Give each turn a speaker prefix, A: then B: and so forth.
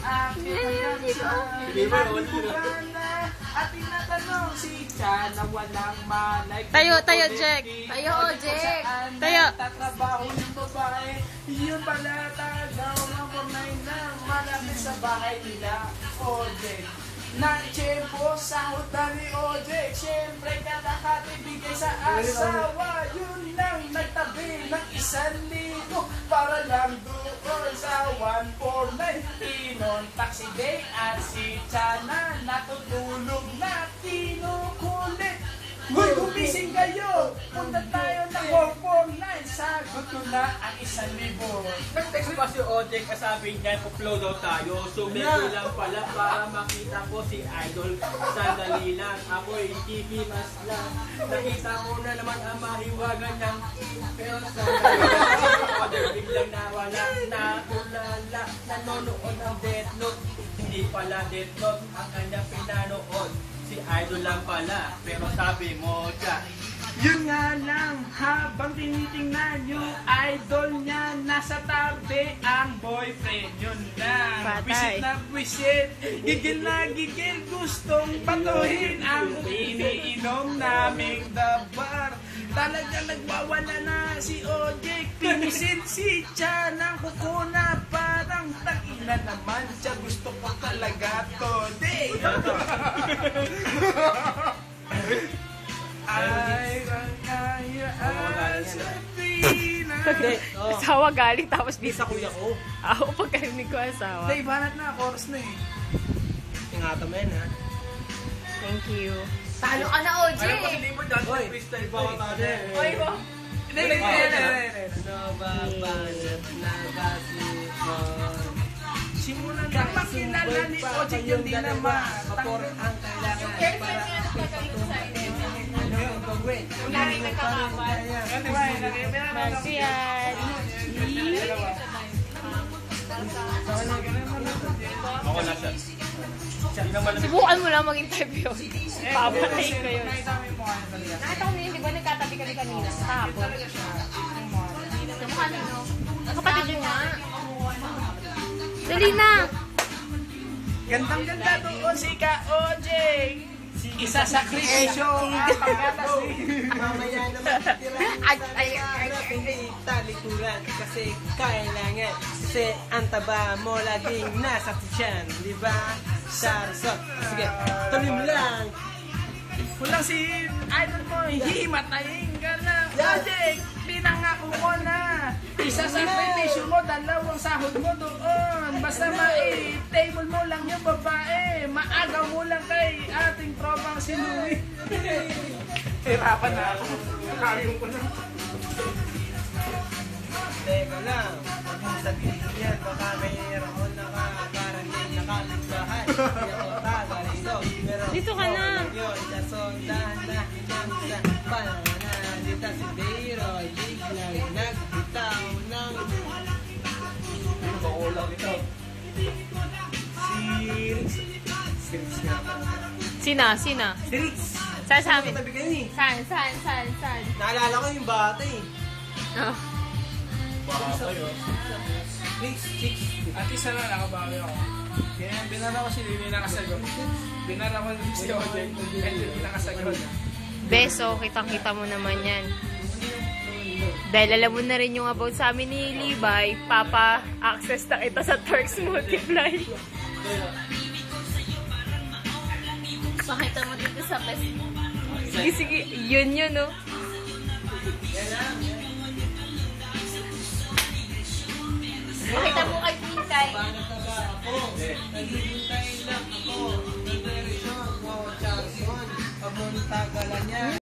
A: akin hanggang sa nagpugana. At tinatanong si Cha na walang malay.
B: Tayo, Jack. Tayo, Jack. Tayo.
A: Tatrabaho ng babae. Yun pala tagaw ng pamay na malapit sa bahay nila. O Jack. Nag-tiyempo sa hutan ni Ojek. Siyempre kalahati bigay sa asawa. Yun lang nagtabi ng 1,000 para lang doon sa 149. Pinontak si Day at si Chana. Natutulog na kinukulit. Hoy, gumising kayo! Punta tayo ng 449. Sagot ko na ang 1,000.
C: Nag-text pa si Ojek, kasabi niya, upload daw tayo. So, medyo lang pala para makita ko si Idol. Sandali lang, ako'y kikimas lang. Nakita mo na naman ang mahiwagan ng pero sandali lang. Si Ojek biglang nawala, natulala, nanonood ng Death Note. Hindi pala Death Note ang kanyang pinanood. Si Idol lang pala, pero sabi mo siya.
A: Yun nga lang, habang tinitingnan yung idol niya, nasa tabi ang boyfriend. Yun lang,
B: Patay.
A: visit na visit, gigil na gigil, gustong patuhin ang iniinom naming dabar. Talaga nagwawala na si Ojek, pinisit si Cha ng kukuna, parang takina naman siya, gusto ko talaga to. Day! Ay, kaya sa Pilipinas.
B: Asawa galing tapos di
C: Sa kuya ko.
B: ako pagkarinig ko asawa.
A: Day, banat na, chorus na eh.
C: Ingatan mo yan, ha?
B: Thank you.
D: Talo ka na, OJ!
C: Alam ko si Libor dati, freestyle pa ako tayo.
D: Oy, mo!
A: Day,
C: Nababanat na basipon.
A: simulan na makilala ni Ojek yung di naman.
C: Kapor ang kailangan
D: Girlfriend niya na gagawin ko sa inyo. Unahin nagkakapal.
B: Marcian.
C: Ako na siya. Hindi naman
B: Subukan mo lang mag-interview. Papatay ko yun.
D: Nakita ko nila, di ba nagkatabi kami kanina? Kahapon. Kamukha nino.
B: Kapatid yun nga. Dali na.
A: Gandang-ganda doon si Ka Ojek. Isa sa kritisyo ang pagkatas ni...
C: mamaya naman talikuran kasi kailangan kasi ang taba mo laging nasa tiyan, di ba? Sarsot. Sige, tuloy mo lang.
A: Kulang si idol mo, hihimatayin ka na. Ojek, pinangako mo na. Isa sa kritisyo mo, 2 sahod mo doon. Basta table mo lang yung babae. Maagaw mo lang kay ating tropang si Louie. Hirapan na ako. Nakayong ko na.
C: Teka lang, huwag mong sabihin yan, baka mayroon nakakarating nakapitbahay. Hindi ako tagalito, pero
B: Dito ka na.
C: yun, nasondahan na hinang sa pananalita si Dayroy, biglang nagbitaw ng... Ano ba ulang ito? Si Rix nga.
B: Sina?
C: Si Rix!
B: Saan sa amin?
C: Tabi kayo eh.
B: Saan?
C: Naalala ko yung bata eh.
B: Oh.
C: Rix, Chicks.
A: At isa na nakabawi ako. Kaya binara ko si Lili nakasagot. Binara ko si Ojek. Kaya hindi nakasagot.
B: Beso, kitang-kita mo naman yan. Dahil alam mo na rin yung about sa amin ni Levi, papa-access na kita sa Turks Multiply.
D: Pakita mo dito sa Facebook.
B: Sige, yun, no?
D: Pakita mo kay Pinkay.
C: Naghihintay lang ako. Nag-reaction mo, Charson. Pag mo tagalan niya.